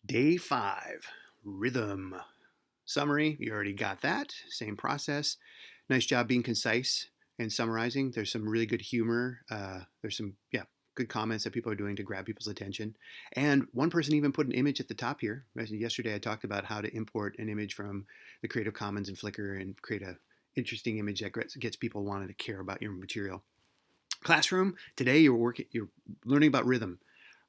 Day 5, Rhythm. Summary, you already got that. Same process. Nice job being concise and summarizing. There's some really good humor. There's some, good comments that people are doing to grab people's attention. And one person even put an image at the top here. Yesterday I talked about how to import an image from the Creative Commons and Flickr and create a interesting image that gets people wanting to care about your material. Classroom, today you're learning about rhythm.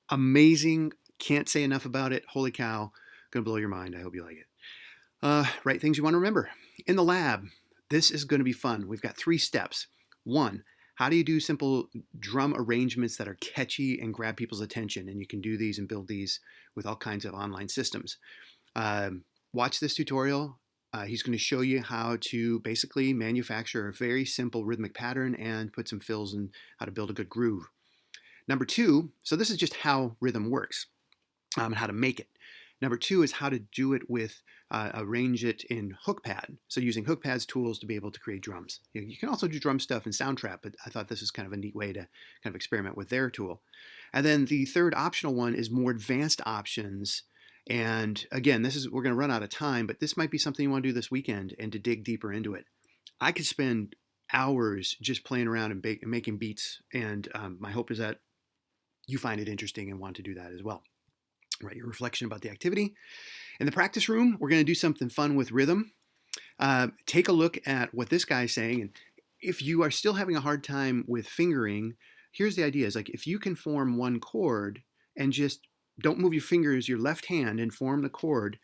Amazing. Can't say enough about it. Holy cow. Gonna blow your mind. I hope you like it. Write things you want to remember. In the lab, this is going to be fun. We've got 3 steps. 1, how do you do simple drum arrangements that are catchy and grab people's attention? And you can do these and build these with all kinds of online systems. Watch this tutorial. He's going to show you how to basically manufacture a very simple rhythmic pattern and put some fills and how to build a good groove. Number 2, so this is just how rhythm works and how to make it. Number 2 is how to do it with, arrange it in HookPad. So using HookPad's tools to be able to create drums. You can also do drum stuff in Soundtrap, but I thought this is kind of a neat way to kind of experiment with their tool. And then the third optional one is more advanced options. And again, we're going to run out of time, but this might be something you want to do this weekend and to dig deeper into it. I could spend hours just playing around and making beats, and my hope is that you find it interesting and want to do that as well. Write your reflection about the activity. In the practice room, we're going to do something fun with rhythm. Take a look at what this guy's saying. And if you are still having a hard time with fingering, here's the idea. Is like if you can form one chord and just don't move your fingers, your left hand, and form the chord,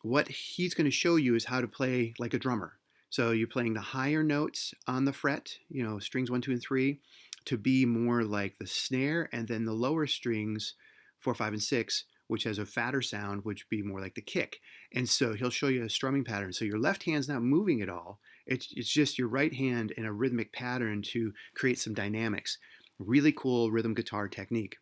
what he's going to show you is how to play like a drummer. So you're playing the higher notes on the fret, strings 1, 2, and 3, to be more like the snare, and then the lower strings, 4, 5, and 6, which has a fatter sound, which would be more like the kick. And so he'll show you a strumming pattern. So your left hand's not moving at all. It's just your right hand in a rhythmic pattern to create some dynamics. Really cool rhythm guitar technique.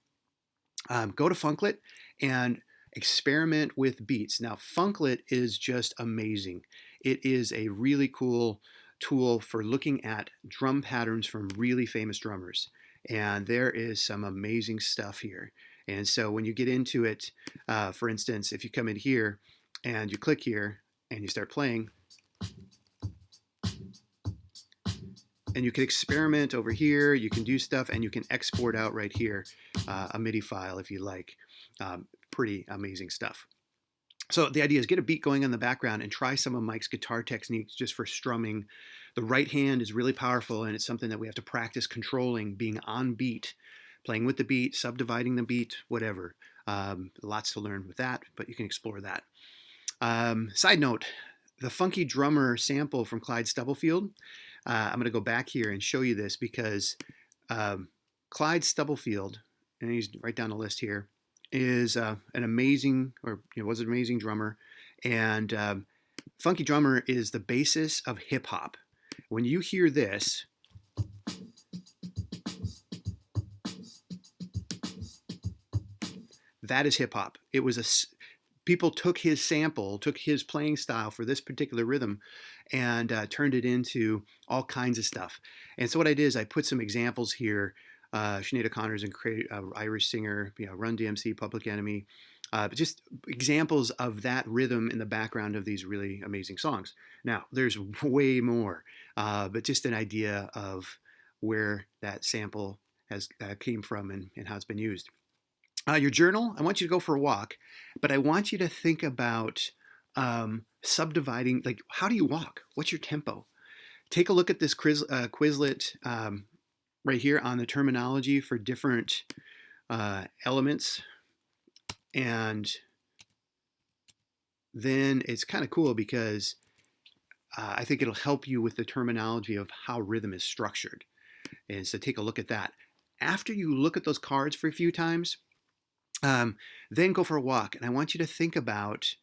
Go to Funklet and experiment with beats. Now, Funklet is just amazing. It is a really cool tool for looking at drum patterns from really famous drummers. And there is some amazing stuff here. And so when you get into it, for instance, if you come in here and you click here and you start playing, and you can experiment over here, you can do stuff, and you can export out right here a Midi file if you like. Pretty amazing stuff. So the idea is get a beat going in the background and try some of Mike's guitar techniques just for strumming. The right hand is really powerful, and it's something that we have to practice controlling, being on beat, playing with the beat, subdividing the beat, whatever. Lots to learn with that, but you can explore that. Side note, the funky drummer sample from Clyde Stubblefield, I'm going to go back here and show you this because Clyde Stubblefield, and he's right down the list here, is an amazing, was an amazing drummer. And funky drummer is the basis of hip hop. When you hear this, that is hip hop. It was people took his sample, took his playing style for this particular rhythm, and turned it into all kinds of stuff. And so what I did is I put some examples here. Sinead O'Connor's an Irish singer, Run DMC, Public Enemy, but just examples of that rhythm in the background of these really amazing songs. Now, there's way more, but just an idea of where that sample has came from and how it's been used. Your journal, I want you to go for a walk, but I want you to think about subdividing, like how do you walk? What's your tempo? Take a look at this Quizlet right here on the terminology for different elements. And then it's kind of cool because I think it'll help you with the terminology of how rhythm is structured. And so take a look at that. After you look at those cards for a few times, then go for a walk. And I want you to think about,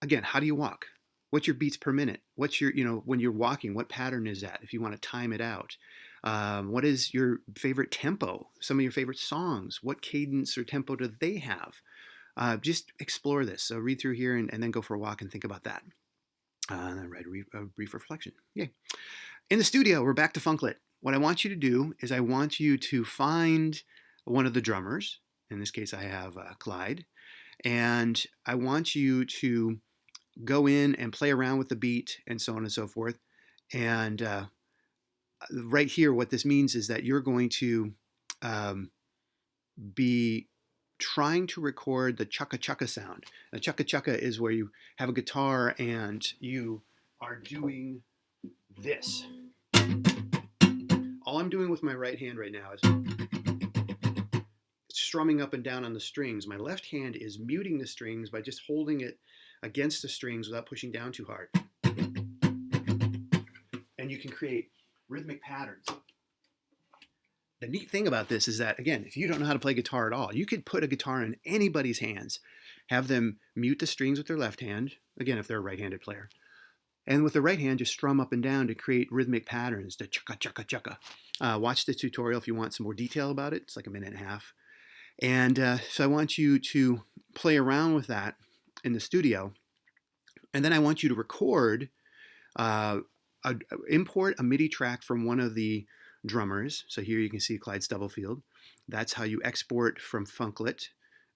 again, how do you walk? What's your beats per minute? What's your, when you're walking, what pattern is that if you want to time it out? What is your favorite tempo? Some of your favorite songs? What cadence or tempo do they have? Just explore this. So read through here and then go for a walk and think about that. And then write a brief reflection. Yay. In the studio, we're back to Funklet. What I want you to do is I want you to find one of the drummers. In this case, I have Clyde. And I want you to go in and play around with the beat and so on and so forth. And right here, what this means is that you're going to um, be trying to record the chukka chukka sound. Now, chukka chukka is where you have a guitar and you are doing this. All I'm doing with my right hand right now is strumming up and down on the strings. My left hand is muting the strings by just holding it against the strings without pushing down too hard. And you can create rhythmic patterns. The neat thing about this is that, again, if you don't know how to play guitar at all, you could put a guitar in anybody's hands, have them mute the strings with their left hand, again, if they're a right-handed player, and with the right hand, just strum up and down to create rhythmic patterns, the chukka, chukka, chukka. Watch the tutorial if you want some more detail about it. It's like a minute and a half. And so I want you to play around with that in the studio. And then I want you to record, import a MIDI track from one of the drummers. So here you can see Clyde Stubblefield. That's how you export from Funklet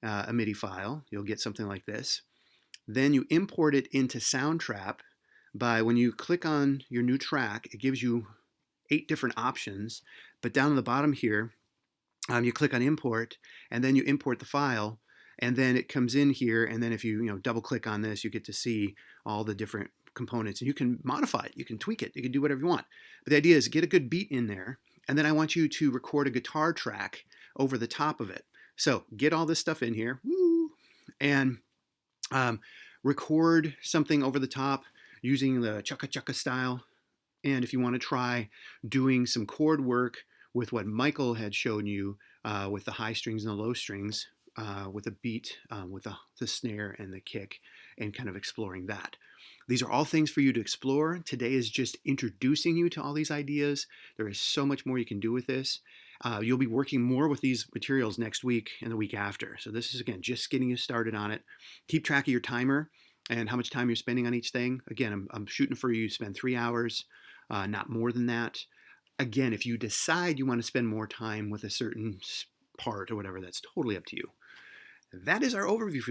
a MIDI file. You'll get something like this. Then you import it into Soundtrap by, when you click on your new track, it gives you 8 different options. But down at the bottom here, you click on import, and then you import the file, and then it comes in here, and then if you double click on this, you get to see all the different components, and you can modify it, you can tweak it, you can do whatever you want. But the idea is get a good beat in there, and then I want you to record a guitar track over the top of it. So get all this stuff in here, and record something over the top using the chukka chukka style. And if you want to try doing some chord work with what Michael had shown you with the high strings and the low strings, with a beat, with the snare and the kick, and kind of exploring that. These are all things for you to explore. Today is just introducing you to all these ideas. There is so much more you can do with this. You'll be working more with these materials next week and the week after. So this is, again, just getting you started on it. Keep track of your timer and how much time you're spending on each thing. Again, I'm shooting for you to spend 3 hours, not more than that. Again, if you decide you want to spend more time with a certain part or whatever, that's totally up to you. That is our overview for this.